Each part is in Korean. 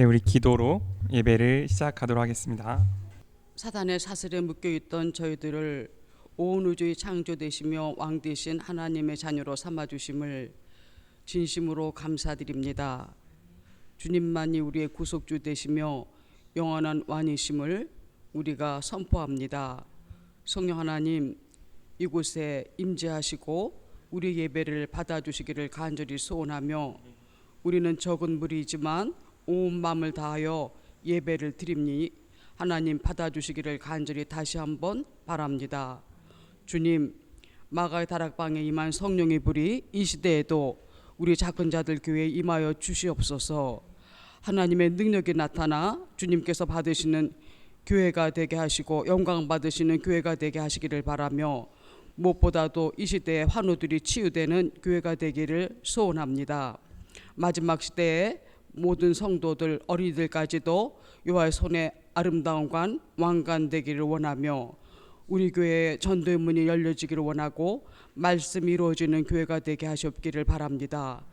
네, 우리 기도로 예배를 시작하도록 하겠습니다. 사단의 사슬에 묶여있던 저희들을 온 우주의 창조되시며 왕 되신 하나님의 자녀로 삼아주심을 진심으로 감사드립니다. 주님만이 우리의 구속주 되시며 영원한 왕이심을 우리가 선포합니다. 성령 하나님, 이곳에 임재하시고 우리 예배를 받아주시기를 간절히 소원하며, 우리는 적은 무리이지만 온 마음을 다하여 예배를 드립니 하나님 받아주시기를 간절히 다시 한번 바랍니다. 주님, 마가의 다락방에 임한 성령의 불이 이 시대에도 우리 작은 자들 교회에 임하여 주시옵소서. 하나님의 능력이 나타나 주님께서 받으시는 교회가 되게 하시고 영광 받으시는 교회가 되게 하시기를 바라며, 무엇보다도 이 시대의 환우들이 치유되는 교회가 되기를 소원합니다. 마지막 시대에 모든 성도들, 어린이들까지도 여호와의 손에 아름다운 관, 왕관 되기를 원하며, 우리 교회의 전도의 문이 열려지기를 원하고 말씀이 이루어지는 교회가 되게 하시옵기를 바랍니다.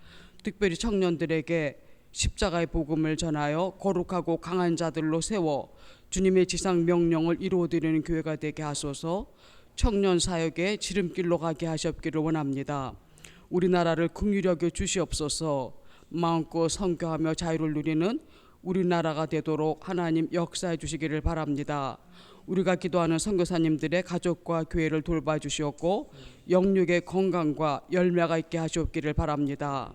특별히 청년들에게 십자가의 복음을 전하여 거룩하고 강한 자들로 세워 주님의 지상 명령을 이루어드리는 교회가 되게 하소서. 청년 사역의 지름길로 가게 하시옵기를 원합니다. 우리나라를 긍휼히 여겨 주시옵소서. 마음껏 선교하며 자유를 누리는 우리나라가 되도록 하나님 역사해 주시기를 바랍니다. 우리가 기도하는 선교사님들의 가족과 교회를 돌봐주시옵고 영육의 건강과 열매가 있게 하시옵기를 바랍니다.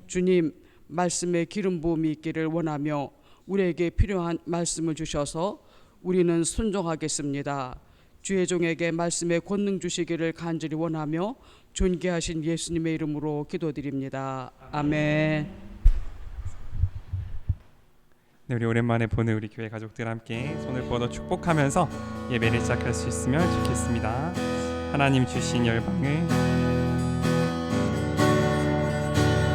주님, 말씀의 기름 부음이 있기를 원하며 우리에게 필요한 말씀을 주셔서 우리는 순종하겠습니다. 주의 종에게 말씀의 권능 주시기를 간절히 원하며 존귀하신 예수님의 이름으로 기도드립니다. 아멘. 네, 우리 오랜만에 보는 우리 교회 가족들 함께 손을 뻗어 축복하면서 예배를 시작할 수 있으면 좋겠습니다. 하나님 주신 열방을,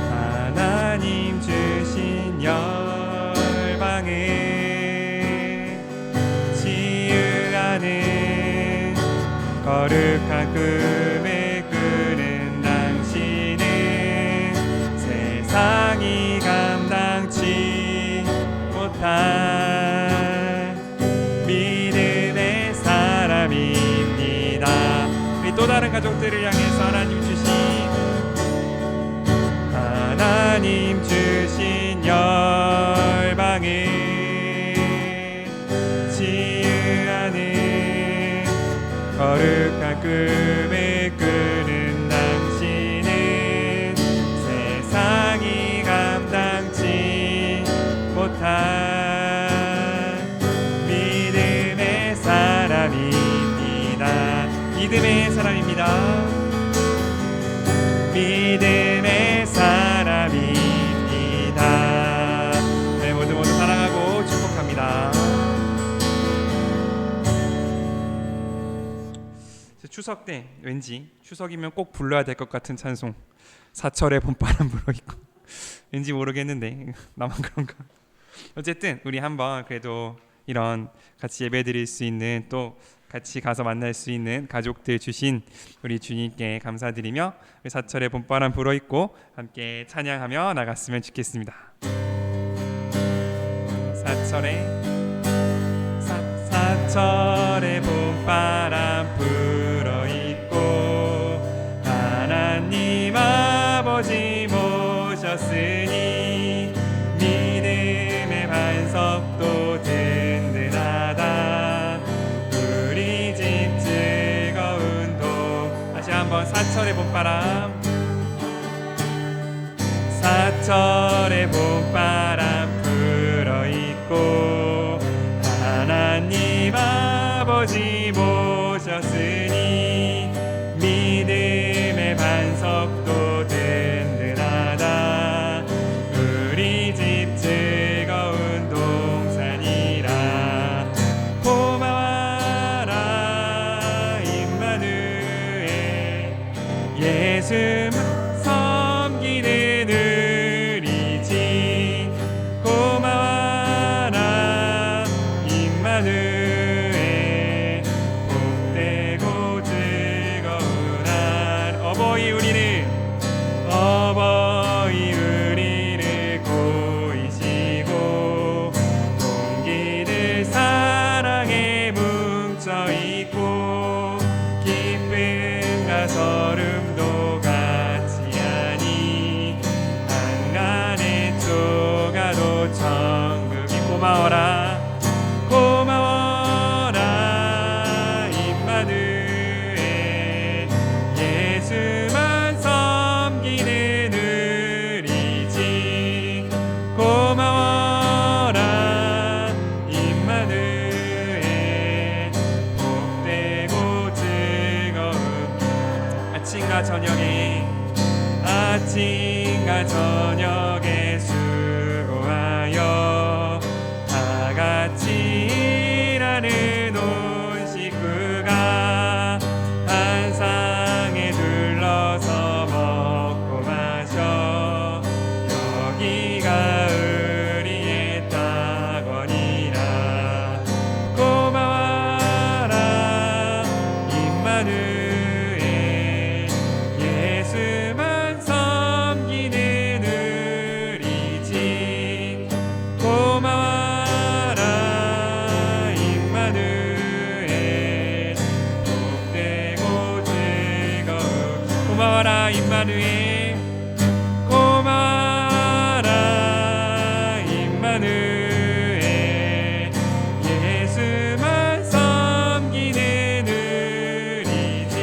하나님 주신 열방을 치유하는 거룩한 꿈을 꾸는 당신은 세상이 감당치 못할 믿음의 사람입니다. 우리 또 다른 가족들을 향해서 하나님 주신 열방을 치유하는 거룩한 꿈을 꾸는 당신은 세상이 감당치 못할 믿음의 사람입니다. 믿음의 사람입니다. 믿음의 사람입니다. 네, 모두 사랑하고 축복합니다. 추석 때 왠지 추석이면 꼭 불러야 될 것 같은 찬송, 사철의 봄바람 불어있고, 왠지 모르겠는데 나만 그런가? 어쨌든 우리 한번 그래도 이런 같이 예배드릴 수 있는, 또 같이 가서 만날 수 있는 가족들 주신 우리 주님께 감사드리며 우리 사철의 봄바람 불어있고 함께 찬양하며 나갔으면 좋겠습니다. 사철의 봄바람 불어있고 하나님 아버지 모셨으니 믿음의 반석도 든든하다. 우리 집 즐거운 동. 다시 한번 사철의 봄바람, 사철의 봄바람 불어있고 하나님 아버지 모셨으니 믿음의 반석도 든든하다. 우리 집 즐거운 동산이라. 고마워라 임마누엘, 예수 섬기는 우리 집. 고마워라 임마누엘, 고마워라 고마워라 임마누엘 예수만 섬기는 의리지 고마워라 임마누엘 복되고 즐거운 아침과 저녁에 수고하여 다 같이 일하는 온 식구가 한 상에 둘러서 먹고 마셔 여기가 우리의 낙원이라 고마워라 임마누엘 예수만 섬기는 의리지 고마워라 임마누엘 복되고 즐거운 고마워라 임마누엘 고마워라 임마누엘 예수만 섬기는 의리지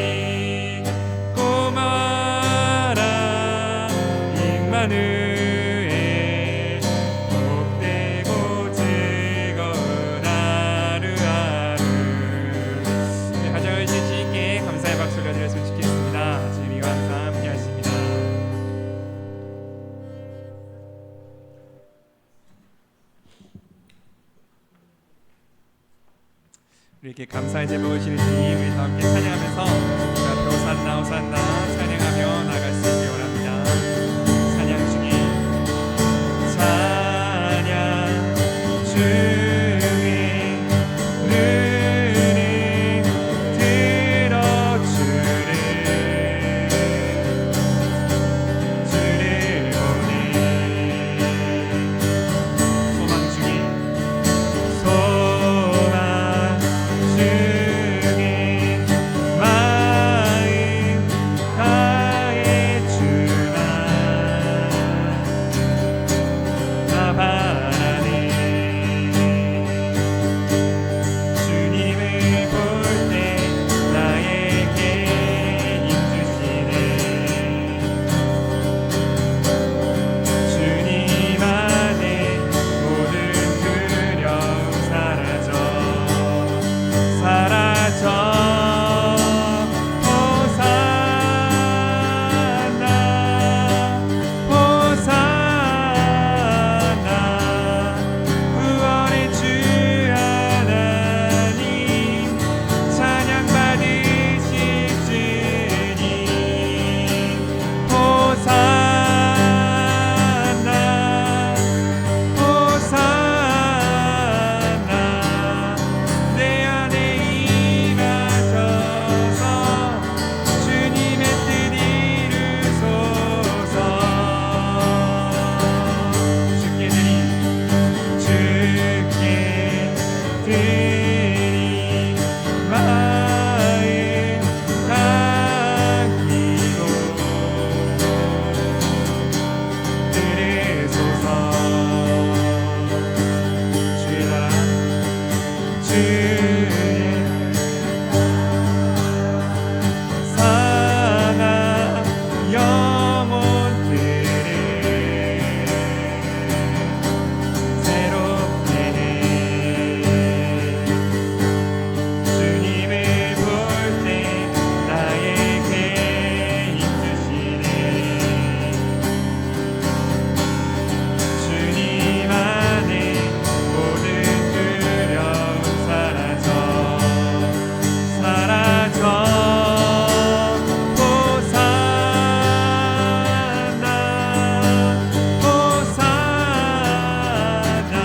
고마워라 임마누엘 복되고 즐거운 하루하루 네, 가정을 지키게 감사의 박수 올려드렸으면 좋겠습니다. 주님이 항상 함께 하십니다. 우리에게 감사의 제복 오시는 주님 우리 다 함께 찬양하면서 앞으로 호산나 호산나 찬양하며 나갈 수 있기 원합니다. 찬양 중에 찬양 중에 눈을 들어주를 주를 보내 소망 중에 소망 중에 마음 다해 주나 나 바라네 주님을 볼 때 나에게 힘주시네 주님 안에 모든 두려움 사라져 호산나 호산나 구원의 주 하나님 찬양 받으실 주님 호산나 호산나 내 안에 임하셔서 주님의 뜻 이루소서 주께 드리 마음 당기고 들으소서 주의 나라 주의 상한 영혼들을 새롭게 해 주님을 볼 때 나에게 힘주시네 주님 안에 모든 두려움 사라져 호산나 호산나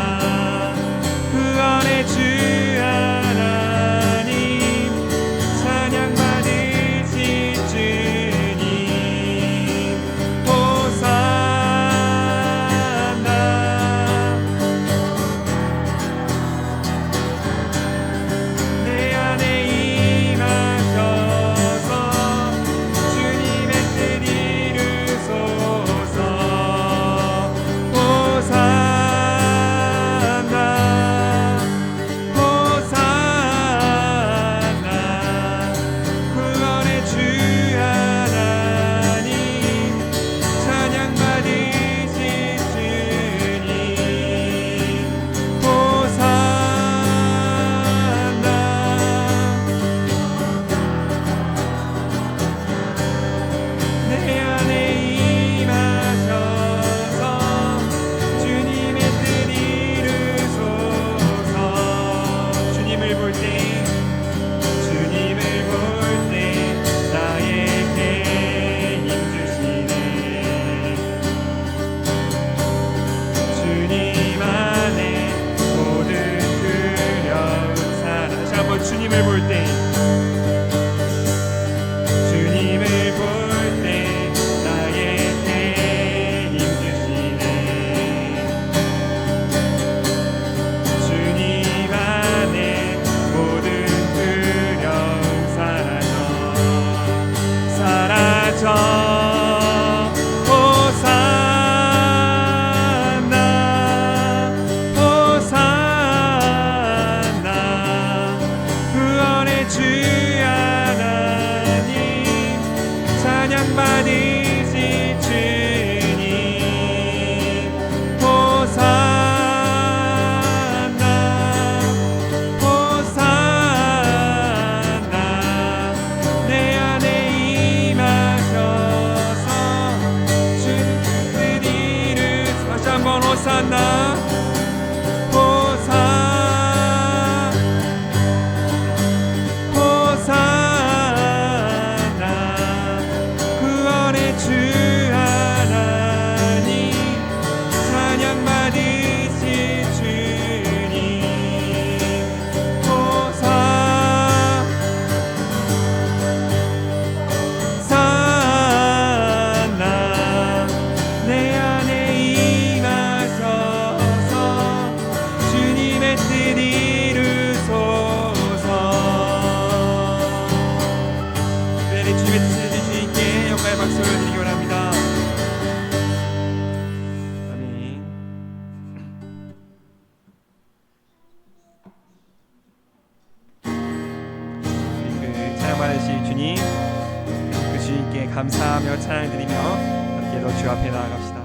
구원의 주 하나님 찬양 받으실 주님 호산나 내 안에 임하셔서 주님의 뜻 이루소서 호산나 박수를 드리기 원합니다. 아멘. 우리 그 찬양 받으실 주님, 그 주님께 감사하며 찬양 드리며 함께도 주 앞에 나아갑시다.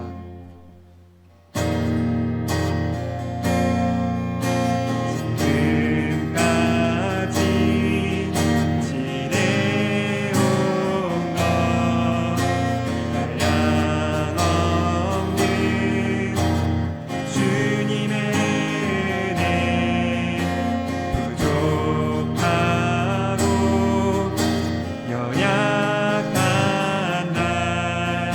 연약한 날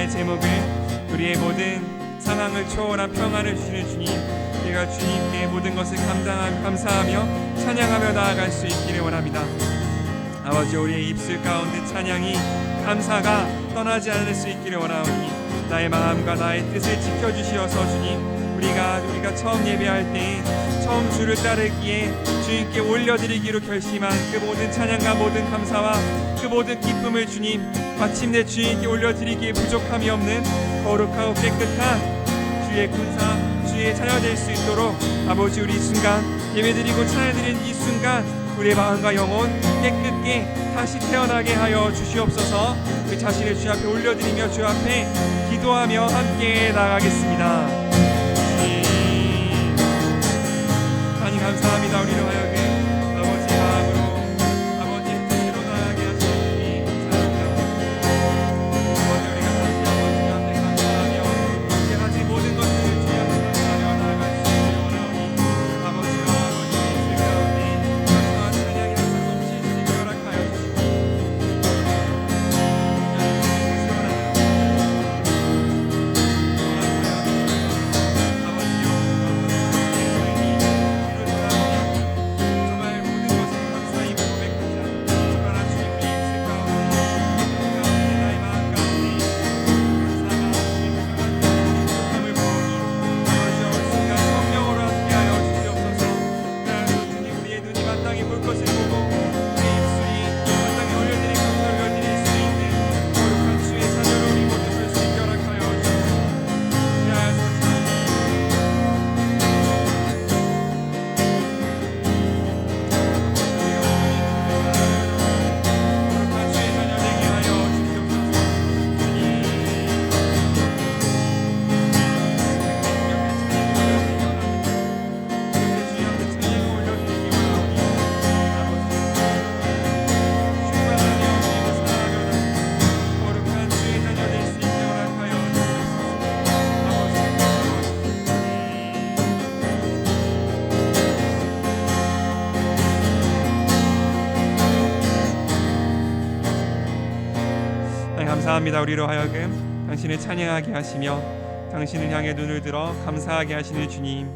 감사의 제목을 우리의 모든 상황을 초월한 평안을 주시는 주님, 우리가 주님께 모든 것을 감사하며 찬양하며 나아갈 수 있기를 원합니다. 아버지, 우리의 입술 가운데 찬양이, 감사가 떠나지 않을 수 있기를 원하오니 나의 마음과 나의 뜻을 지켜주시어서 주님, 우리가 처음 예배할 때 처음 주를 따르기에 주님께 올려드리기로 결심한 그 모든 찬양과 모든 감사와 그 모든 기쁨을 주님, 마침내 주님께 올려드리기에 부족함이 없는 거룩하고 깨끗한 주의 군사, 주의 자녀 될 수 있도록 아버지, 우리 이 순간 예배드리고 찬양드리는 이 순간 우리의 마음과 영혼 깨끗게 다시 태어나게 하여 주시옵소서. 그 자신을 주 앞에 올려드리며 주 앞에 기도하며 함께 나가겠습니다. 하나님 감사합니다. 우리로 하여금 아버지의 마음으로 아버지의 뜻으로 나가게 하시니 감사합니다. 아버지, 우리가 다시 한번 주 앞에 감사하며 이제 가진 모든 것들을 주 앞에 감사하며 나아갈 수 있기를 원하오니 아버지와 아버지의 입술 가운데 감사와 찬양이 항상 넘칠 수 있게 허락하여 주시고 감사합니다. 우리로 하여금 당신을 찬양하게 하시며 당신을 향해 눈을 들어 감사하게 하시는 주님,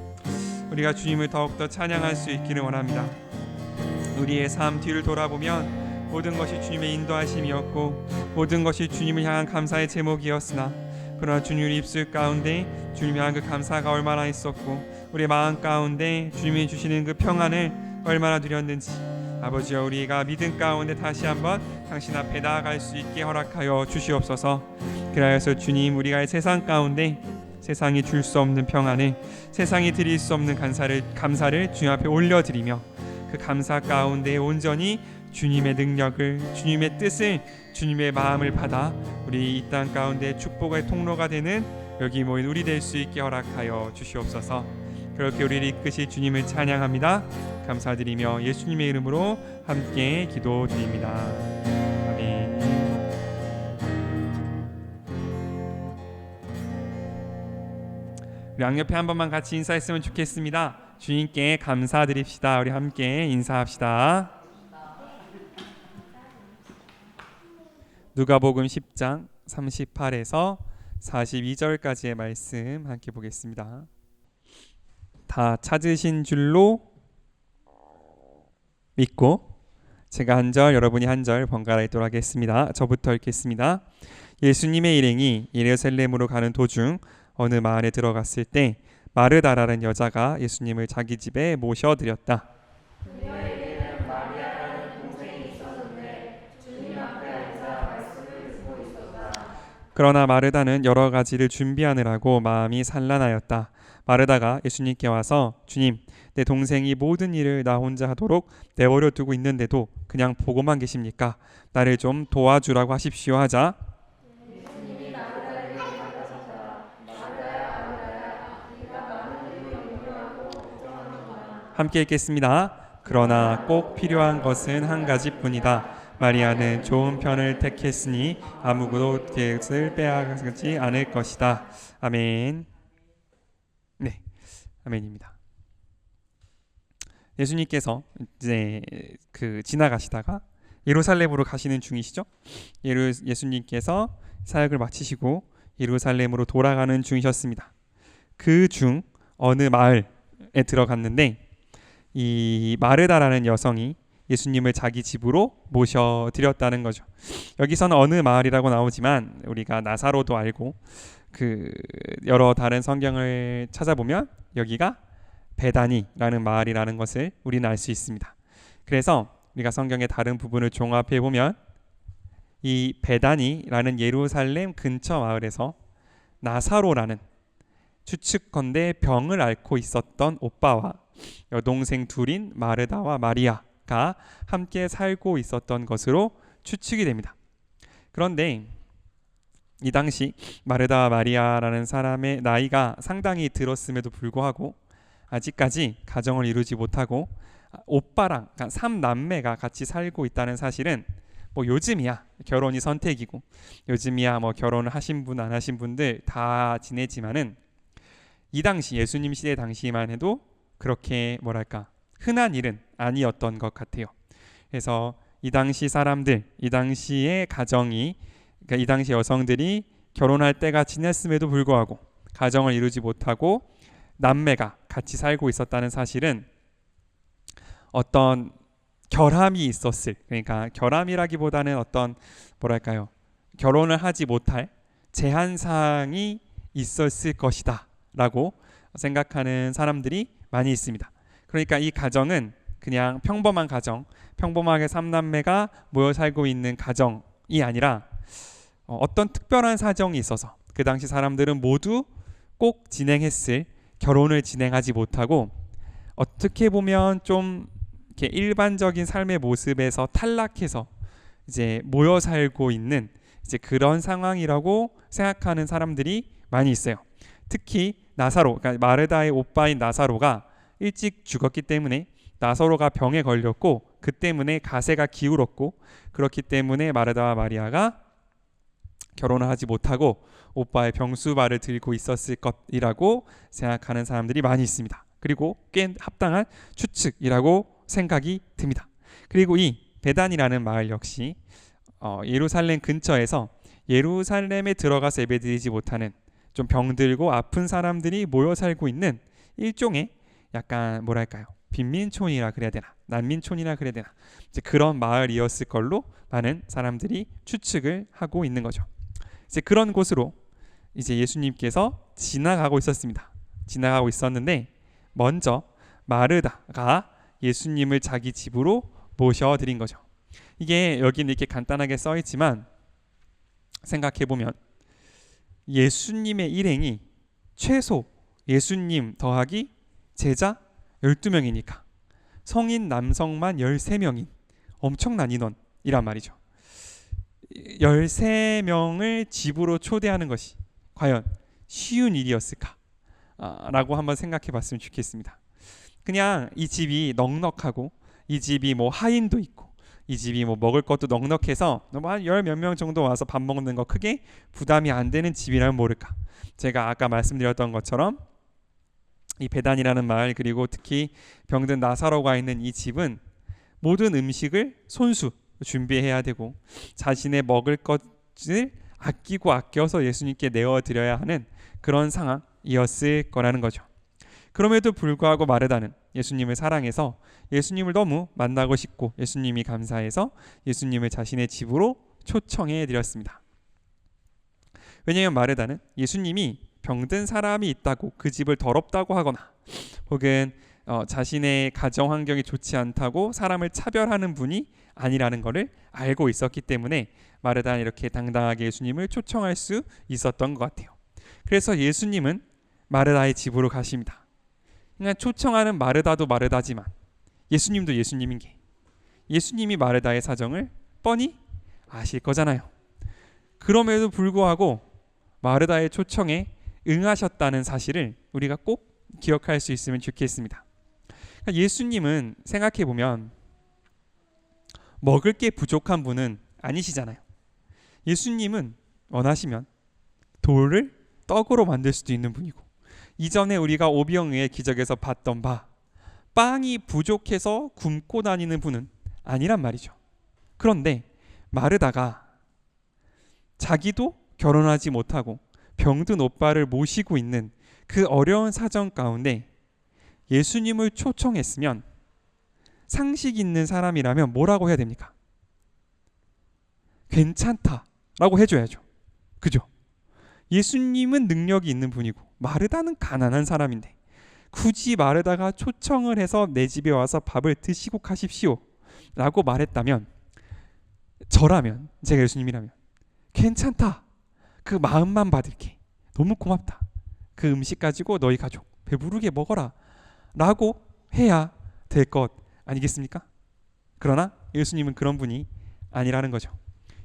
우리가 주님을 더욱더 찬양할 수 있기를 원합니다. 우리의 삶 뒤를 돌아보면 모든 것이 주님의 인도하심이었고 모든 것이 주님을 향한 감사의 제목이었으나, 그러나 주님 입술 가운데 주님을 향한 그 감사가 얼마나 있었고 우리의 마음 가운데 주님이 주시는 그 평안을 얼마나 누렸는지, 아버지여, 우리가 믿음 가운데 다시 한번 당신 앞에 나아갈 수 있게 허락하여 주시옵소서. 그리하여서 주님, 우리가 세상 가운데 세상이 줄 수 없는 평안을, 세상이 드릴 수 없는 감사를 주님 앞에 올려드리며 그 감사 가운데 온전히 주님의 능력을, 주님의 뜻을, 주님의 마음을 받아 우리 이 땅 가운데 축복의 통로가 되는 여기 모인 우리 될 수 있게 허락하여 주시옵소서. 그렇게 우리를 이끄실 주님을 찬양합니다. 감사드리며 예수님의 이름으로 함께 기도드립니다. 아멘. 우리 양옆에 한 번만 같이 인사했으면 좋겠습니다. 주님께 감사드립시다. 우리 함께 인사합시다. 누가복음 10장 38에서 42절까지의 말씀 함께 보겠습니다. 다 찾으신 줄로 믿고 제가 한 절, 여러분이 한 절 번갈아 읽도록 하겠습니다. 저부터 읽겠습니다. 예수님의 일행이 예루살렘으로 가는 도중 어느 마을에 들어갔을 때 마르다라는 여자가 예수님을 자기 집에 모셔드렸다. 그녀에게는 마리아라는 동생이 있었는데 주님 앞에 앉아 말씀을 듣고 있었다. 그러나 마르다는 여러 가지를 준비하느라고 마음이 산란하였다. 마르다가 예수님께 와서, 주님, 내 동생이 모든 일을 나 혼자 하도록 내버려 두고 있는데도 그냥 보고만 계십니까? 나를 좀 도와주라고 하십시오 하자, 예수님이 마르다에게 다가서사, 마르다야, 네가 많은 일을 염려하고 걱정하는구나. 함께 읽겠습니다. 그러나 꼭 필요한 것은 한 가지뿐이다. 마리아는 좋은 편을 택했으니 아무것도 그것을 빼앗지 않을 것이다. 아멘. 네, 아멘입니다. 예수님께서 이제 지나가시다가 예루살렘으로 가시는 중이시죠. 예수님께서 사역을 마치시고 예루살렘으로 돌아가는 중이셨습니다. 그 중 어느 마을에 들어갔는데 이 마르다라는 여성이 예수님을 자기 집으로 모셔드렸다는 거죠. 여기서는 어느 마을이라고 나오지만 우리가 나사로도 알고 그 여러 다른 성경을 찾아보면 여기가 베다니라는 마을이라는 것을 우리는 알 수 있습니다. 그래서 우리가 성경의 다른 부분을 종합해 보면 이 베다니라는 예루살렘 근처 마을에서 나사로라는 추측컨대 병을 앓고 있었던 오빠와 여동생 둘인 마르다와 마리아가 함께 살고 있었던 것으로 추측이 됩니다. 그런데 이 당시 마르다와 마리아라는 사람의 나이가 상당히 들었음에도 불구하고 아직까지 가정을 이루지 못하고 오빠랑 그러니까 3남매가 같이 살고 있다는 사실은 뭐 요즘이야 결혼이 선택이고 요즘이야 뭐 결혼을 하신 분 안 하신 분들 다 지내지만은 이 당시 예수님 시대 당시만 해도 그렇게 뭐랄까 흔한 일은 아니었던 것 같아요. 그래서 이 당시 사람들, 이 당시의 가정이 그러니까 이 당시 여성들이 결혼할 때가 지났음에도 불구하고 가정을 이루지 못하고 남매가 같이 살고 있었다는 사실은 어떤 결함이 있었을, 그러니까 결함이라기보다는 어떤 뭐랄까요, 결혼을 하지 못할 제한사항이 있었을 것이다 라고 생각하는 사람들이 많이 있습니다. 그러니까 이 가정은 그냥 평범한 가정, 평범하게 3남매가 모여 살고 있는 가정이 아니라 어떤 특별한 사정이 있어서 그 당시 사람들은 모두 꼭 진행했을 결혼을 진행하지 못하고 어떻게 보면 좀 이렇게 일반적인 삶의 모습에서 탈락해서 이제 모여 살고 있는 이제 그런 상황이라고 생각하는 사람들이 많이 있어요. 특히 나사로, 그러니까 마르다의 오빠인 나사로가 일찍 죽었기 때문에 나사로가 병에 걸렸고 그 때문에 가세가 기울었고 그렇기 때문에 마르다와 마리아가 결혼을 하지 못하고 오빠의 병수발을 들고 있었을 것이라고 생각하는 사람들이 많이 있습니다. 그리고 꽤 합당한 추측이라고 생각이 듭니다. 그리고 이 베단이라는 마을 역시 예루살렘 근처에서 예루살렘에 들어가서 예배드리지 못하는 좀 병들고 아픈 사람들이 모여 살고 있는 일종의 약간 뭐랄까요, 빈민촌이라 그래야 되나 난민촌이라 그래야 되나 이제 그런 마을이었을 걸로 많은 사람들이 추측을 하고 있는 거죠. 이제 그런 곳으로 이제 예수님께서 지나가고 있었는데 먼저 마르다가 예수님을 자기 집으로 모셔드린 거죠. 이게 여기는 이렇게 간단하게 써 있지만 생각해 보면 예수님의 일행이 최소 예수님 더하기 제자 12명이니까 성인 남성만 13명인 엄청난 인원이란 말이죠. 13명을 집으로 초대하는 것이 과연 쉬운 일이었을까? 라고 한번 생각해 봤으면 좋겠습니다. 그냥 이 집이 넉넉하고 이 집이 뭐 하인도 있고 이 집이 뭐 먹을 것도 넉넉해서 한 10몇 명 정도 와서 밥 먹는 거 크게 부담이 안 되는 집이라면 모를까. 제가 아까 말씀드렸던 것처럼 이 베단이라는 마을 그리고 특히 병든 나사로가 있는 이 집은 모든 음식을 손수 준비해야 되고 자신의 먹을 것을 아끼고 아껴서 예수님께 내어드려야 하는 그런 상황이었을 거라는 거죠. 그럼에도 불구하고 마르다는 예수님을 사랑해서 예수님을 너무 만나고 싶고 예수님이 감사해서 예수님을 자신의 집으로 초청해 드렸습니다. 왜냐하면 마르다는 예수님이 병든 사람이 있다고 그 집을 더럽다고 하거나 혹은 자신의 가정 환경이 좋지 않다고 사람을 차별하는 분이 아니라는 것을 알고 있었기 때문에 마르다는 이렇게 당당하게 예수님을 초청할 수 있었던 것 같아요. 그래서 예수님은 마르다의 집으로 가십니다. 그러니까 초청하는 마르다도 마르다지만 예수님도 예수님인 게 예수님이 마르다의 사정을 뻔히 아실 거잖아요. 그럼에도 불구하고 마르다의 초청에 응하셨다는 사실을 우리가 꼭 기억할 수 있으면 좋겠습니다. 그러니까 예수님은 생각해 보면 먹을 게 부족한 분은 아니시잖아요. 예수님은 원하시면 돌을 떡으로 만들 수도 있는 분이고 이전에 우리가 오병이어의 기적에서 봤던 바 빵이 부족해서 굶고 다니는 분은 아니란 말이죠. 그런데 마르다가 자기도 결혼하지 못하고 병든 오빠를 모시고 있는 그 어려운 사정 가운데 예수님을 초청했으면 상식 있는 사람이라면 뭐라고 해야 됩니까? 괜찮다라고 해줘야죠. 그죠? 예수님은 능력이 있는 분이고 마르다는 가난한 사람인데 굳이 마르다가 초청을 해서 내 집에 와서 밥을 드시고 가십시오 라고 말했다면, 저라면, 제가 예수님이라면 괜찮다, 그 마음만 받을게, 너무 고맙다, 그 음식 가지고 너희 가족 배부르게 먹어라 라고 해야 될 것 아니겠습니까? 그러나 예수님은 그런 분이 아니라는 거죠.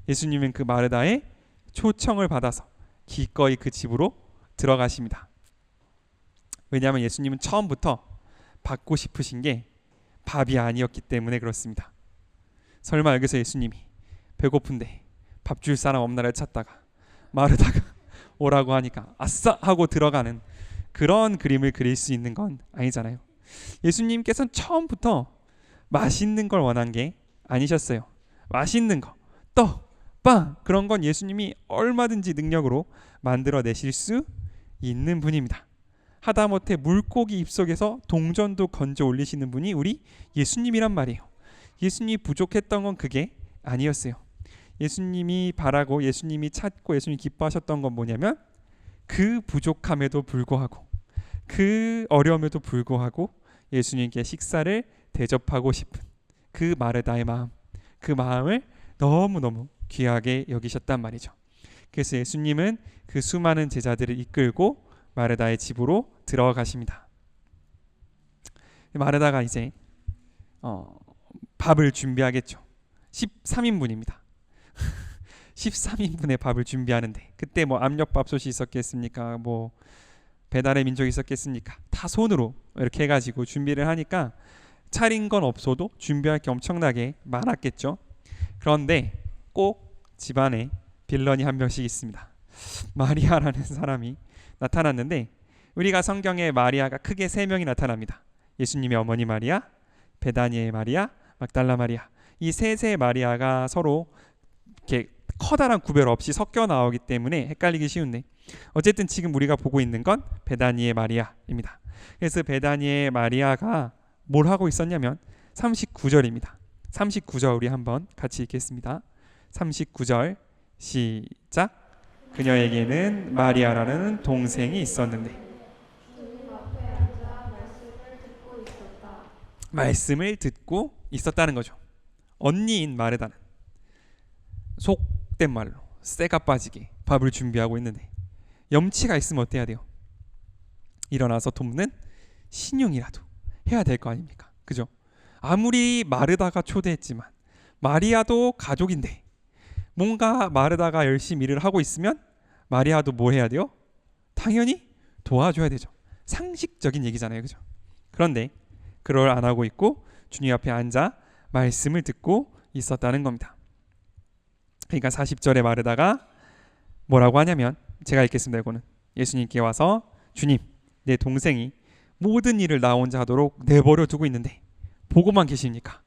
예수님은 그 마르다의 초청을 받아서 기꺼이 그 집으로 들어가십니다. 왜냐하면 예수님은 처음부터 받고 싶으신 게 밥이 아니었기 때문에 그렇습니다. 설마 여기서 예수님이 배고픈데 밥 줄 사람 없나를 찾다가 마르다가 오라고 하니까 아싸 하고 들어가는 그런 그림을 그릴 수 있는 건 아니잖아요. 예수님께서는 처음부터 맛있는 걸 원한 게 아니셨어요. 맛있는 거, 떡, 빵, 그런 건 예수님이 얼마든지 능력으로 만들어내실 수 있는 분입니다. 하다못해 물고기 입속에서 동전도 건져 올리시는 분이 우리 예수님이란 말이에요. 예수님이 부족했던 건 그게 아니었어요. 예수님이 바라고 예수님이 찾고 예수님이 기뻐하셨던 건 뭐냐면 그 부족함에도 불구하고 그 어려움에도 불구하고 예수님께 식사를 대접하고 싶은 그 마르다의 마음, 그 마음을 너무너무 귀하게 여기셨단 말이죠. 그래서 예수님은 그 수많은 제자들을 이끌고 마르다의 집으로 들어가십니다. 마르다가 이제 밥을 준비하겠죠. 13인분입니다. 13인분의 밥을 준비하는데 그때 뭐 압력밥솥이 있었겠습니까? 뭐 배달의 민족이 있었겠습니까? 다 손으로 이렇게 해가지고 준비를 하니까 차린 건 없어도 준비할 게 엄청나게 많았겠죠. 그런데 꼭 집안에 빌런이 한 명씩 있습니다. 마리아라는 사람이 나타났는데 우리가 성경에 마리아가 크게 3명이 나타납니다. 예수님의 어머니 마리아, 베다니의 마리아, 막달라 마리아. 이 셋의 마리아가 서로 이렇게 커다란 구별 없이 섞여 나오기 때문에 헷갈리기 쉬운데 어쨌든 지금 우리가 보고 있는 건 베다니의 마리아입니다. 그래서 베다니의 마리아가 뭘 하고 있었냐면 39절입니다. 39절 우리 한번 같이 읽겠습니다. 39절 시작. 그녀에게는 마리아라는 동생이 있었는데 말씀을 듣고 있었다는 거죠. 언니인 마르다는 속된 말로 쇠가 빠지게 밥을 준비하고 있는데 염치가 있으면 어때야 돼요? 일어나서 돕는 신용이라도 해야 될 거 아닙니까? 그죠? 아무리 마르다가 초대했지만 마리아도 가족인데 뭔가 마르다가 열심히 일을 하고 있으면 마리아도 뭘 해야 돼요? 당연히 도와줘야 되죠. 상식적인 얘기잖아요. 그죠? 그런데 그걸 안 하고 있고 주님 앞에 앉아 말씀을 듣고 있었다는 겁니다. 그러니까 40절에 마르다가 뭐라고 하냐면 제가 읽겠습니다. 이거는 예수님께 와서 주님, 내 동생이 모든 일을 나 혼자 하도록 내버려 두고 있는데 보고만 계십니까?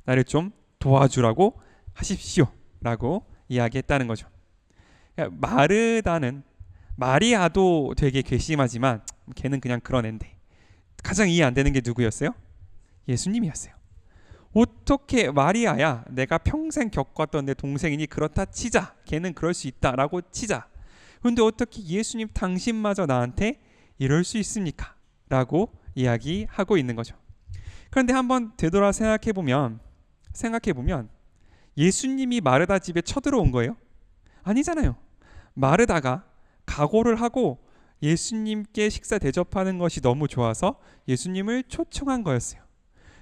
나를 좀 도와주라고 하십시오 라고 이야기했다는 거죠. 그러니까 마르다는 마리아도 되게 괘씸하지만 걔는 그냥 그런 앤데 가장 이해 안 되는 게 누구였어요? 예수님이었어요. 어떻게 마리아야 내가 평생 겪었던 내 동생이니 그렇다 치자, 걔는 그럴 수 있다라고 치자, 그런데 어떻게 예수님 당신마저 나한테 이럴 수 있습니까? 라고 이야기하고 있는 거죠. 그런데 한번 되돌아 생각해보면 예수님이 마르다 집에 쳐들어온 거예요? 아니잖아요. 마르다가 각오를 하고 예수님께 식사 대접하는 것이 너무 좋아서 예수님을 초청한 거였어요.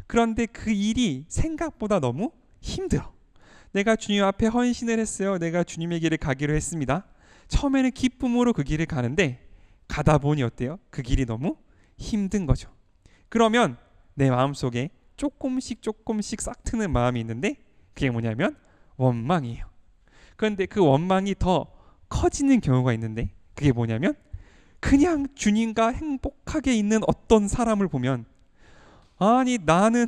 그런데 그 일이 생각보다 너무 힘들어. 내가 주님 앞에 헌신을 했어요. 내가 주님의 길을 가기로 했습니다. 처음에는 기쁨으로 그 길을 가는데 가다 보니 어때요? 그 길이 너무 힘든 거죠. 그러면 내 마음속에 조금씩 싹트는 마음이 있는데 그게 뭐냐면 원망이에요. 그런데 그 원망이 더 커지는 경우가 있는데 그게 뭐냐면 그냥 주님과 행복하게 있는 어떤 사람을 보면 아니 나는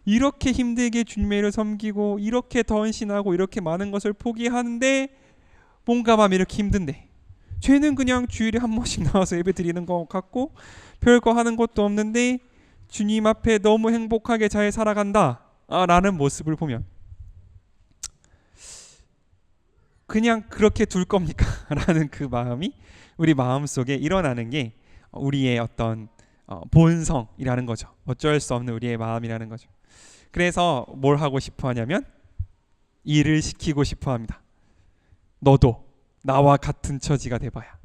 이렇게 힘들게 주님의 일을 섬기고 이렇게 더 헌신하고 이렇게 많은 것을 포기하는데 뭔가 마음이 이렇게 힘든데 쟤는 그냥 주일에 한 번씩 나와서 예배 드리는 것 같고 별거 하는 것도 없는데 주님 앞에 너무 행복하게 잘 살아간다 라는 모습을 보면 그냥 그렇게 둘 겁니까? 라는 그 마음이 우리 마음속에 일어나는 게 우리의 어떤 본성이라는 거죠. 어쩔 수 없는 우리의 마음이라는 거죠. 그래서 뭘 하고 싶어 하냐면 일을 시키고 싶어 합니다. 너도 나와 같은 처지가 돼봐야.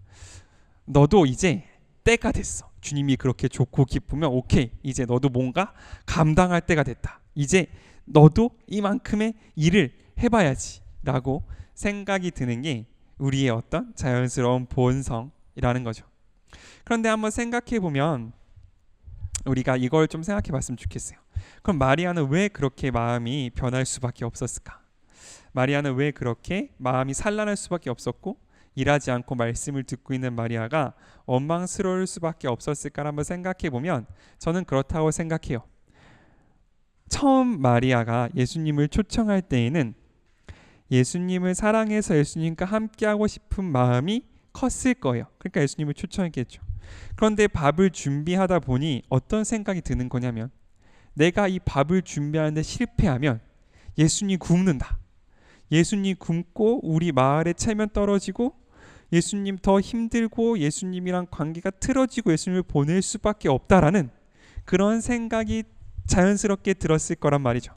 너도 이제 때가 됐어. 주님이 그렇게 좋고 기쁘면 오케이. 이제 너도 뭔가 감당할 때가 됐다. 이제 너도 이만큼의 일을 해봐야지 라고 생각이 드는 게 우리의 어떤 자연스러운 본성이라는 거죠. 그런데 한번 생각해 보면 우리가 이걸 좀 생각해 봤으면 좋겠어요. 그럼 마리아는 왜 그렇게 마음이 변할 수밖에 없었을까? 마리아는 왜 그렇게 마음이 산란할 수밖에 없었고 일하지 않고 말씀을 듣고 있는 마리아가 원망스러울 수밖에 없었을까 한번 생각해 보면 저는 그렇다고 생각해요. 처음 마리아가 예수님을 초청할 때에는 예수님을 사랑해서 예수님과 함께하고 싶은 마음이 컸을 거예요. 그러니까 예수님을 초청했겠죠. 그런데 밥을 준비하다 보니 어떤 생각이 드는 거냐면 내가 이 밥을 준비하는데 실패하면 예수님 굶는다. 예수님 굶고 우리 마을의 체면 떨어지고 예수님 더 힘들고 예수님이랑 관계가 틀어지고 예수님을 보낼 수밖에 없다라는 그런 생각이 자연스럽게 들었을 거란 말이죠.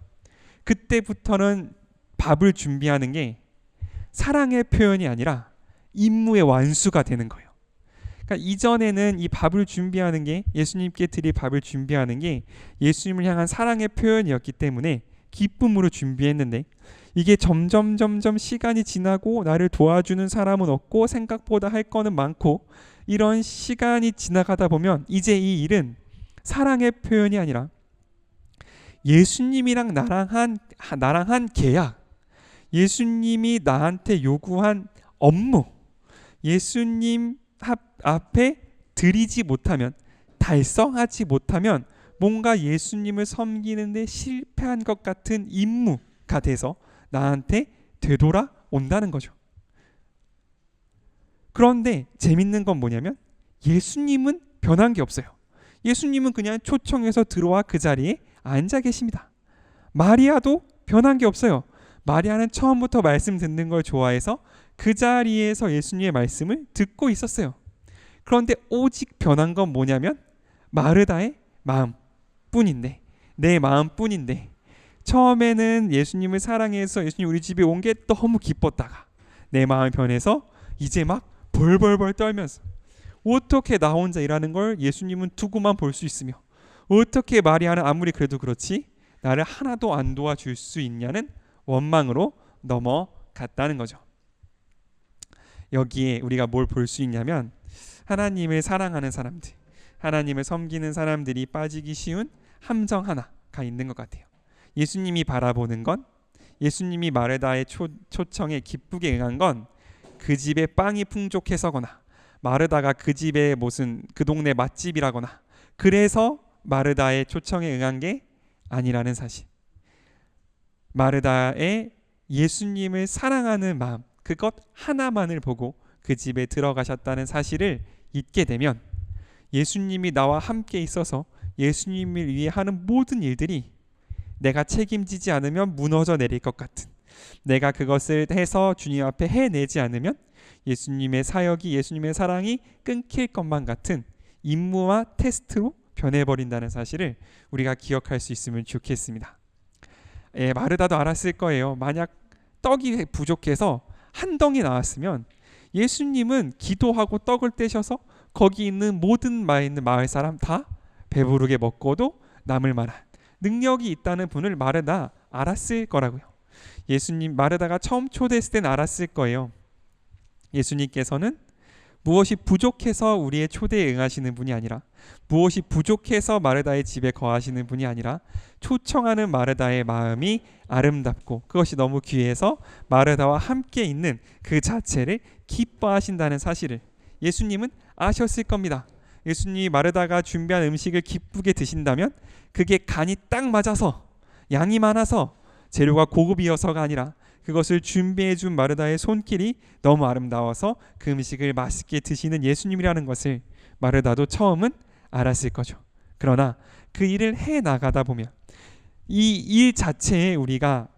그때부터는 밥을 준비하는 게 사랑의 표현이 아니라 임무의 완수가 되는 거예요. 그러니까 이전에는 이 밥을 준비하는 게 예수님께 드릴 밥을 준비하는 게 예수님을 향한 사랑의 표현이었기 때문에 기쁨으로 준비했는데 이게 점점 시간이 지나고 나를 도와주는 사람은 없고 생각보다 할 거는 많고 이런 시간이 지나가다 보면 이제 이 일은 사랑의 표현이 아니라 예수님이랑 나랑 한 계약, 예수님이 나한테 요구한 업무, 예수님 앞에 드리지 못하면, 달성하지 못하면 뭔가 예수님을 섬기는데 실패한 것 같은 임무가 돼서 나한테 되돌아온다는 거죠. 그런데 재밌는 건 뭐냐면 예수님은 변한 게 없어요. 예수님은 그냥 초청해서 들어와 그 자리에 앉아 계십니다. 마리아도 변한 게 없어요. 마리아는 처음부터 말씀 듣는 걸 좋아해서 그 자리에서 예수님의 말씀을 듣고 있었어요. 그런데 오직 변한 건 뭐냐면 마르다의 마음뿐인데, 내 마음뿐인데, 처음에는 예수님을 사랑해서 예수님 우리 집에 온 게 너무 기뻤다가 내 마음이 변해서 이제 막 벌벌벌 떨면서 어떻게 나 혼자 일하는 걸 예수님은 두고만 볼 수 있으며 어떻게 마리아는 아무리 그래도 그렇지 나를 하나도 안 도와줄 수 있냐는 원망으로 넘어갔다는 거죠. 여기에 우리가 뭘 볼 수 있냐면 하나님을 사랑하는 사람들, 하나님을 섬기는 사람들이 빠지기 쉬운 함정 하나가 있는 것 같아요. 예수님이 바라보는 건, 예수님이 마르다의 초청에 기쁘게 응한 건 그 집에 빵이 풍족해서거나 마르다가 그 집에 무슨 그 동네 맛집이라거나 그래서 마르다의 초청에 응한 게 아니라는 사실. 마르다의 예수님을 사랑하는 마음, 그것 하나만을 보고 그 집에 들어가셨다는 사실을 잊게 되면 예수님이 나와 함께 있어서 예수님을 위해 하는 모든 일들이 내가 책임지지 않으면 무너져 내릴 것 같은, 내가 그것을 해서 주님 앞에 해내지 않으면 예수님의 사역이, 예수님의 사랑이 끊길 것만 같은 임무와 테스트로 변해버린다는 사실을 우리가 기억할 수 있으면 좋겠습니다. 마르다도 알았을 거예요. 만약 떡이 부족해서 한 덩이 나왔으면 예수님은 기도하고 떡을 떼셔서 거기 있는 모든 마을 사람 다 배부르게 먹고도 남을 만한 능력이 있다는 분을 마르다 알았을 거라고요. 예수님, 마르다가 처음 초대했을 때는 알았을 거예요. 예수님께서는 무엇이 부족해서 우리의 초대에 응하시는 분이 아니라, 무엇이 부족해서 마르다의 집에 거하시는 분이 아니라 초청하는 마르다의 마음이 아름답고 그것이 너무 귀해서 마르다와 함께 있는 그 자체를 기뻐하신다는 사실을 예수님은 아셨을 겁니다. 예수님이 마르다가 준비한 음식을 기쁘게 드신다면 그게 간이 딱 맞아서, 양이 많아서, 재료가 고급이어서가 아니라 그것을 준비해 준 마르다의 손길이 너무 아름다워서 그 음식을 맛있게 드시는 예수님이라는 것을 마르다도 처음은 알았을 거죠. 그러나 그 일을 해 나가다 보면 이 일 자체에 우리가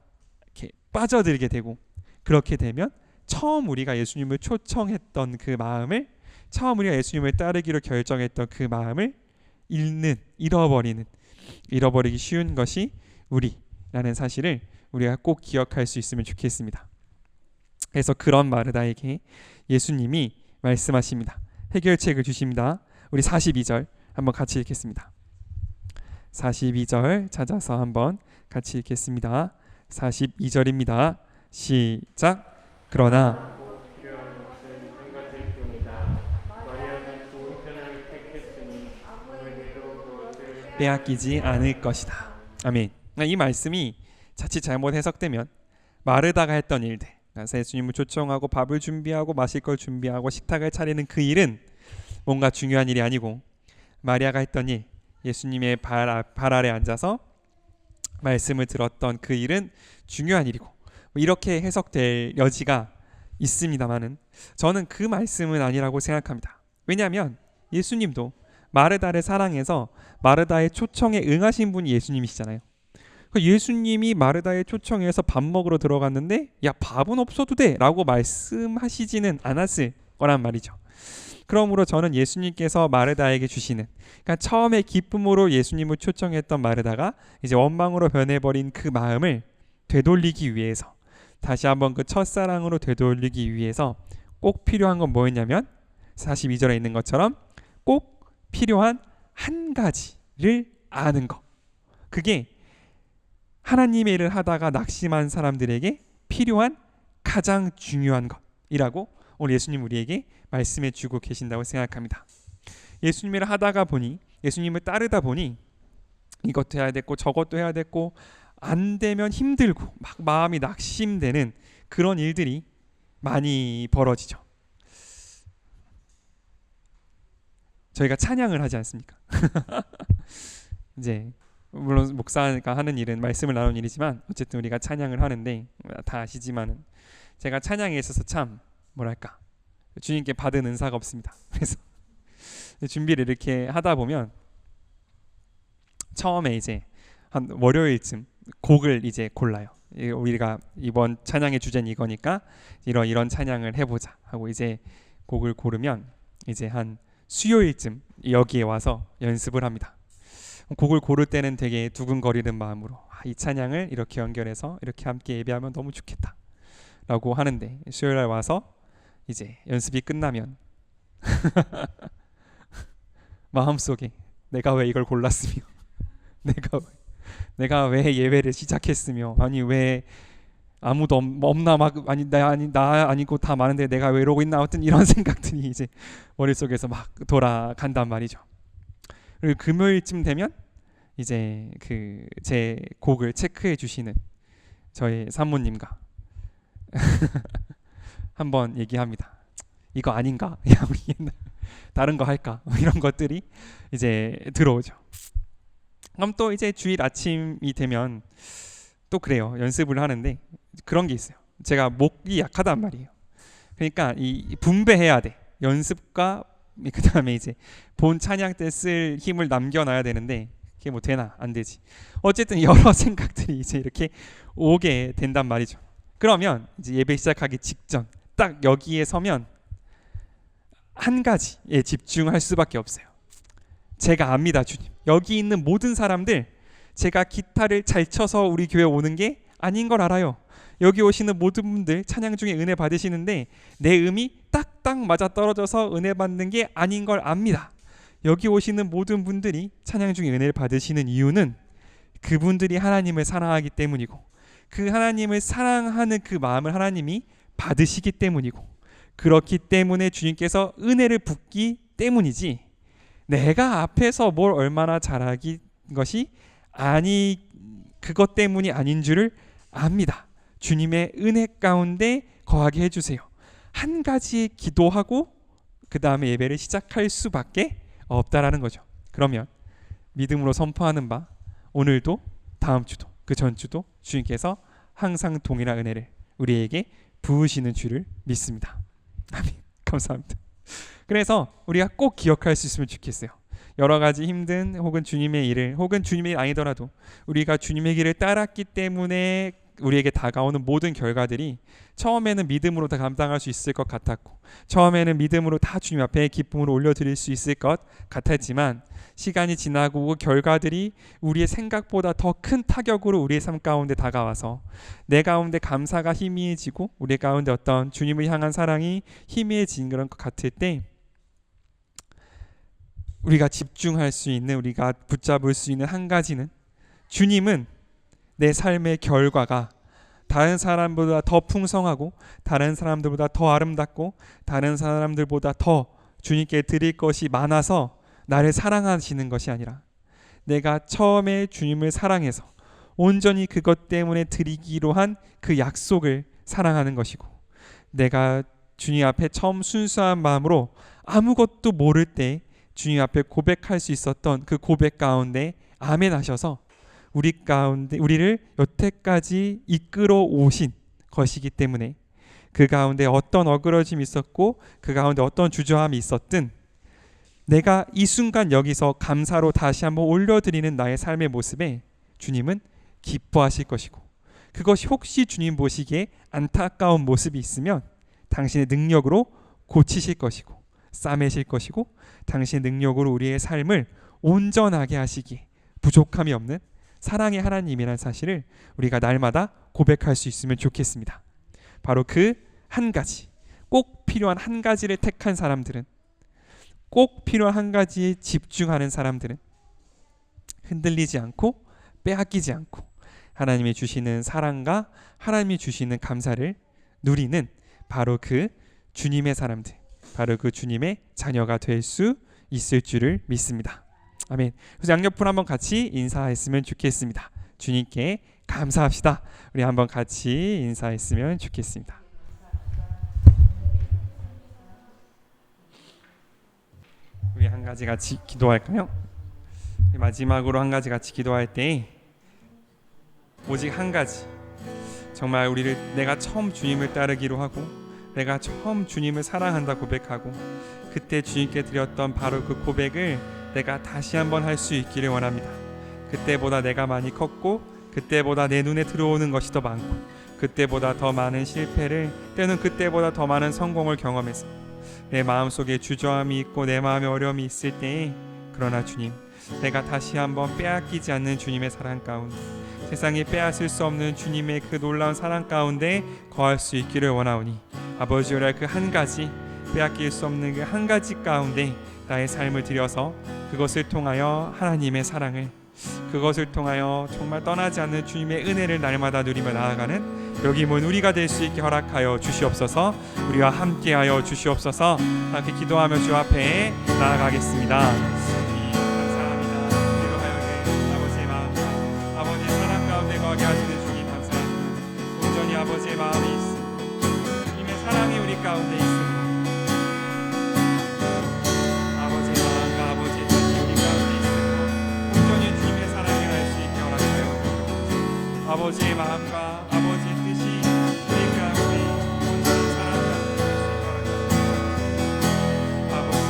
이렇게 빠져들게 되고, 그렇게 되면 처음 우리가 예수님을 초청했던 그 마음을, 처음 우리가 예수님을 따르기로 결정했던 그 마음을 잃어버리기 쉬운 것이 우리라는 사실을 우리가 꼭 기억할 수 있으면 좋겠습니다. 그래서 그런 마르다에게 예수님이 말씀하십니다. 해결책을 주십니다. 우리 42절 한번 같이 읽겠습니다. 42절 찾아서 한번 같이 읽겠습니다. 42절입니다. 시작. 그러나 빼앗기지 않을 것이다. 아멘. 이 말씀이 자칫 잘못 해석되면 마르다가 했던 일들, 그러니까 예수님을 초청하고 밥을 준비하고 마실 걸 준비하고 식탁을 차리는 그 일은 뭔가 중요한 일이 아니고, 마리아가 했던 일, 예수님의 발 아래 앉아서 말씀을 들었던 그 일은 중요한 일이고, 이렇게 해석될 여지가 있습니다만은 저는 그 말씀은 아니라고 생각합니다. 왜냐하면 예수님도 마르다를 사랑해서 마르다의 초청에 응하신 분이 예수님이시잖아요. 예수님이 마르다의 초청에서 밥 먹으러 들어갔는데 야, 밥은 없어도 돼 라고 말씀하시지는 않았을 거란 말이죠. 그러므로 저는 예수님께서 마르다에게 주시는, 그러니까 처음에 기쁨으로 예수님을 초청했던 마르다가 이제 원망으로 변해버린 그 마음을 되돌리기 위해서, 다시 한번 그 첫사랑으로 되돌리기 위해서 꼭 필요한 건 뭐였냐면 42절에 있는 것처럼 꼭 필요한 한 가지를 아는 것. 그게 하나님의 일을 하다가 낙심한 사람들에게 필요한 가장 중요한 것이라고 오늘 예수님 우리에게 말씀해 주고 계신다고 생각합니다. 예수님을 하다가 보니, 예수님을 따르다 보니 이것도 해야 됐고 저것도 해야 됐고 안 되면 힘들고 막 마음이 낙심되는 그런 일들이 많이 벌어지죠. 저희가 찬양을 하지 않습니까? 이제 물론 목사가 하는 일은 말씀을 나누는 일이지만 어쨌든 우리가 찬양을 하는데, 다 아시지만은 제가 찬양에 있어서 참 뭐랄까, 주님께 받은 은사가 없습니다. 그래서 준비를 이렇게 하다 보면 처음에 이제 한 월요일쯤 곡을 이제 골라요. 우리가 이번 찬양의 주제는 이거니까 이런 찬양을 해보자 하고 이제 곡을 고르면 이제 한 수요일쯤 여기에 와서 연습을 합니다. 곡을 고를 때는 되게 두근거리는 마음으로 이 찬양을 이렇게 연결해서 이렇게 함께 예배하면 너무 좋겠다 라고 하는데, 수요일날 와서 이제 연습이 끝나면 마음속에 내가 왜 이걸 골랐으며 내가 왜 예배를 시작했으며, 아니 왜 아무도 없나, 막 나 아니고 다 많은데 내가 왜 이러고 있나, 어떤 이런 생각들이 이제 머릿속에서 막 돌아간단 말이죠. 그리고 금요일쯤 되면 이제 그 제 곡을 체크해 주시는 저희 사모님과 한번 얘기합니다. 이거 아닌가? 야, 우리 옛날 다른 거 할까? 이런 것들이 이제 들어오죠. 그럼 또 이제 주일 아침이 되면 또 그래요. 연습을 하는데 그런 게 있어요. 제가 목이 약하단 말이에요. 그러니까 이 분배해야 돼. 연습과 그 다음에 이제 본 찬양 때 쓸 힘을 남겨놔야 되는데 그게 뭐 되나 안 되지. 어쨌든 여러 생각들이 이제 이렇게 오게 된단 말이죠. 그러면 이제 예배 시작하기 직전 딱 여기에 서면 한 가지에 집중할 수밖에 없어요. 제가 압니다, 주님. 여기 있는 모든 사람들 제가 기타를 잘 쳐서 우리 교회 오는 게 아닌 걸 알아요. 여기 오시는 모든 분들 찬양 중에 은혜 받으시는데 내 음이 딱딱 맞아 떨어져서 은혜 받는 게 아닌 걸 압니다. 여기 오시는 모든 분들이 찬양 중에 은혜를 받으시는 이유는 그분들이 하나님을 사랑하기 때문이고, 그 하나님을 사랑하는 그 마음을 하나님이 받으시기 때문이고, 그렇기 때문에 주님께서 은혜를 붓기 때문이지, 내가 앞에서 뭘 얼마나 잘하기 것이 그것 때문이 아닌 줄을 압니다. 주님의 은혜 가운데 거하게 해주세요. 한 가지 기도하고 그 다음에 예배를 시작할 수밖에 없다라는 거죠. 그러면 믿음으로 선포하는 바 오늘도 다음 주도 그 전주도 주님께서 항상 동일한 은혜를 우리에게 부으시는 줄을 믿습니다. 아멘. 감사합니다. 그래서 우리가 꼭 기억할 수 있으면 좋겠어요. 여러 가지 힘든 혹은 주님의 일을 혹은 주님이 아니더라도 우리가 주님의 길을 따랐기 때문에 우리에게 다가오는 모든 결과들이 처음에는 믿음으로 다 감당할 수 있을 것 같았고 처음에는 믿음으로 다 주님 앞에 기쁨으로 올려드릴 수 있을 것 같았지만 시간이 지나고 결과들이 우리의 생각보다 더 큰 타격으로 우리의 삶 가운데 다가와서 내 가운데 감사가 희미해지고 우리 가운데 어떤 주님을 향한 사랑이 희미해진 그런 것 같을 때 우리가 집중할 수 있는 우리가 붙잡을 수 있는 한 가지는 주님은 내 삶의 결과가 다른 사람보다 더 풍성하고 다른 사람들보다 더 아름답고 다른 사람들보다 더 주님께 드릴 것이 많아서 나를 사랑하시는 것이 아니라 내가 처음에 주님을 사랑해서 온전히 그것 때문에 드리기로 한 그 약속을 사랑하는 것이고 내가 주님 앞에 처음 순수한 마음으로 아무것도 모를 때 주님 앞에 고백할 수 있었던 그 고백 가운데 아멘 하셔서 우리 가운데 우리를 여태까지 이끌어 오신 것이기 때문에 그 가운데 어떤 어그러짐이 있었고 그 가운데 어떤 주저함이 있었든 내가 이 순간 여기서 감사로 다시 한번 올려드리는 나의 삶의 모습에 주님은 기뻐하실 것이고 그것이 혹시 주님 보시기에 안타까운 모습이 있으면 당신의 능력으로 고치실 것이고 싸매실 것이고 당신의 능력으로 우리의 삶을 온전하게 하시기에 부족함이 없는 사랑의 하나님이라는 사실을 우리가 날마다 고백할 수 있으면 좋겠습니다. 바로 그 한 가지, 꼭 필요한 한 가지를 택한 사람들은 꼭 필요한 한 가지에 집중하는 사람들은 흔들리지 않고 빼앗기지 않고 하나님이 주시는 사랑과 하나님이 주시는 감사를 누리는 바로 그 주님의 사람들, 바로 그 주님의 자녀가 될 수 있을 줄을 믿습니다. 아멘. 그래서 양옆으로 한번 같이 인사했으면 좋겠습니다. 주님께 감사합시다. 우리 한번 같이 인사했으면 좋겠습니다. 우리 한 가지 같이 기도할까요? 마지막으로 한 가지 같이 기도할 때 오직 한 가지, 정말 우리를 내가 처음 주님을 따르기로 하고 내가 처음 주님을 사랑한다 고백하고 그때 주님께 드렸던 바로 그 고백을 내가 다시 한번 할 수 있기를 원합니다. 그때보다 내가 많이 컸고 그때보다 내 눈에 들어오는 것이 더 많고 그때보다 더 많은 실패를 때는 그때보다 더 많은 성공을 경험해서 내 마음속에 주저함이 있고 내 마음에 어려움이 있을 때에 그러나 주님 내가 다시 한번 빼앗기지 않는 주님의 사랑 가운데 세상에 빼앗을 수 없는 주님의 그 놀라운 사랑 가운데 거할 수 있기를 원하오니 아버지 오라 그 한 가지 빼앗길 수 없는 그 한 가지 가운데 나의 삶을 들여서 그것을 통하여 하나님의 사랑을 그것을 통하여 정말 떠나지 않는 주님의 은혜를 날마다 누리며 나아가는 여기 모인 우리가 될 수 있게 허락하여 주시옵소서. 우리와 함께하여 주시옵소서. 함께 기도하며 주 앞에 나아가겠습니다. 감사합니다. 우리로 하여금 아버지의 마음과 아버지의 사랑 가운데 거하게 하시는 주님 감사합니다. 온전히 아버지의 마음이 있으며 주님의 사랑이 우리 가운데 있으며 아버지의 마음과 아버지의 뜻이 우리 가운데 있으며 온전히 주님의 사랑을 알 수 있게 허락하여 주시옵소서. 아버지의 마음과 아버지의 뜻이 우리 가운데 온전히 사랑을 알 수 있게 허락하여 아버지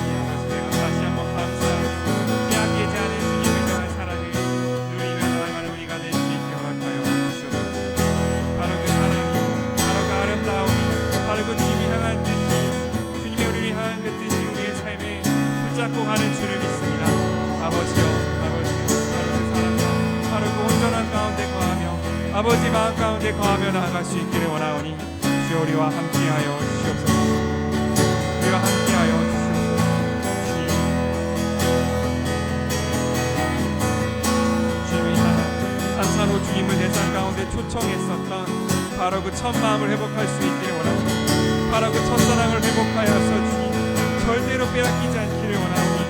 내가 다시 한번 감사하고 빼앗기지 않은 주님을 향한 사랑을 누리며 나아가는 우리가 될 수 있게 허락하여 주시옵소서. 바로 그 사랑이 바로 그 아름다움이 바로 그 주님이 향한 뜻이 주님의 우리를 향한 그 뜻이 우리의 삶에 붙잡고 가는 줄을 믿습니다. 아버지여 바로 그 사랑과 바로 그 온전한 가운데 거하며 아버지 마음 가운데 거하며 나아갈 수 있기를 원하오니 주 우리와 함께하여 주시옵소서. 우리와 함께하여 주시옵소서. 주님이 산산호 주님을 내 삶 가운데 초청했었던 바로 그 첫 마음을 회복할 수 있기를 원하오니 바로 그 첫사랑을 회복하여서 주님 절대로 빼앗기지 않기를 원하오니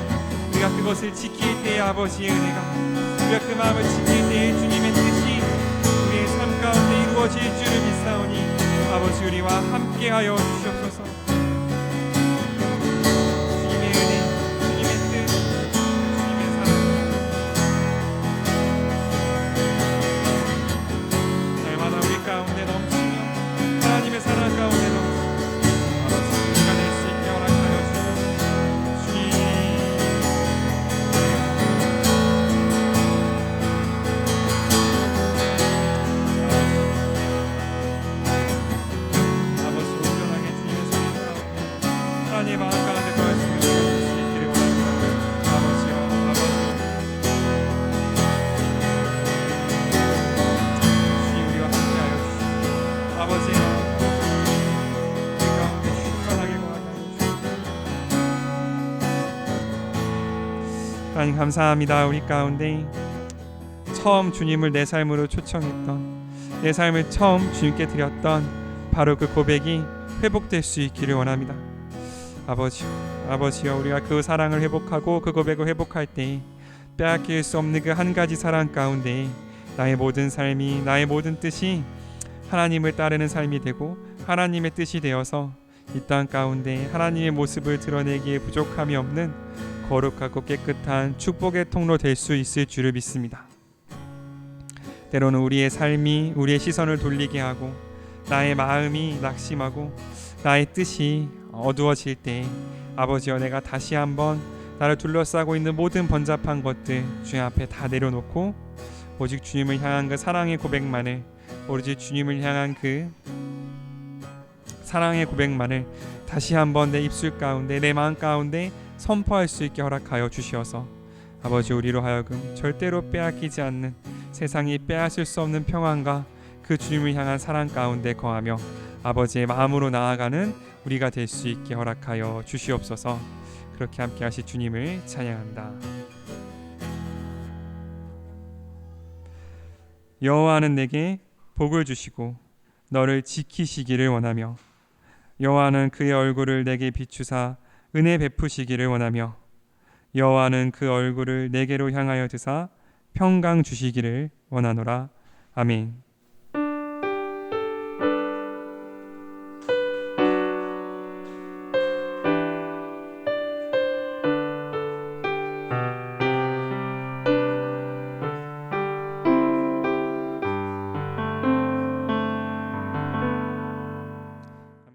우리가 그것을 지킬 때의 아버지의 은혜가 우리가 그 마음을 지킬 때의 주님의 뜻이 우리의 삶 가운데 이루어질 줄을 믿사오니 아버지 우리와 함께하여 주시옵소서. 주님의 은혜, 주님의 뜻, 주님의 사랑 날마다 우리 가운데 넘치며 하나님 감사합니다. 우리 가운데 처음 주님을 내 삶으로 초청했던, 내 삶을 처음 주님께 드렸던 바로 그 고백이 회복될 수 있기를 원합니다. 아버지요, 우리가 그 사랑을 회복하고 그 고백을 회복할 때 빼앗길 수 없는 그 한 가지 사랑 가운데 나의 모든 삶이, 나의 모든 뜻이 하나님을 따르는 삶이 되고 하나님의 뜻이 되어서 이 땅 가운데 하나님의 모습을 드러내기에 부족함이 없는 거룩하고 깨끗한 축복의 통로 될 수 있을 줄을 믿습니다. 때로는 우리의 삶이 우리의 시선을 돌리게 하고 나의 마음이 낙심하고 나의 뜻이 어두워질 때 아버지여, 내가 다시 한번 나를 둘러싸고 있는 모든 번잡한 것들 주님 앞에 다 내려놓고 오직 주님을 향한 그 사랑의 고백만을, 오직 주님을 향한 그 사랑의 고백만을 다시 한번 내 입술 가운데, 내 마음 가운데 선포할 수 있게 허락하여 주시어서 아버지, 우리로 하여금 절대로 빼앗기지 않는, 세상이 빼앗을 수 없는 평안과 그 주님을 향한 사랑 가운데 거하며 아버지의 마음으로 나아가는 우리가 될 수 있게 허락하여 주시옵소서. 그렇게 함께 하실 주님을 찬양한다. 여호와는 내게 복을 주시고 너를 지키시기를 원하며, 여호와는 그의 얼굴을 내게 비추사 은혜 베푸시기를 원하며, 여호와는 그 얼굴을 내게로 향하여 드사 평강 주시기를 원하노라. 아멘.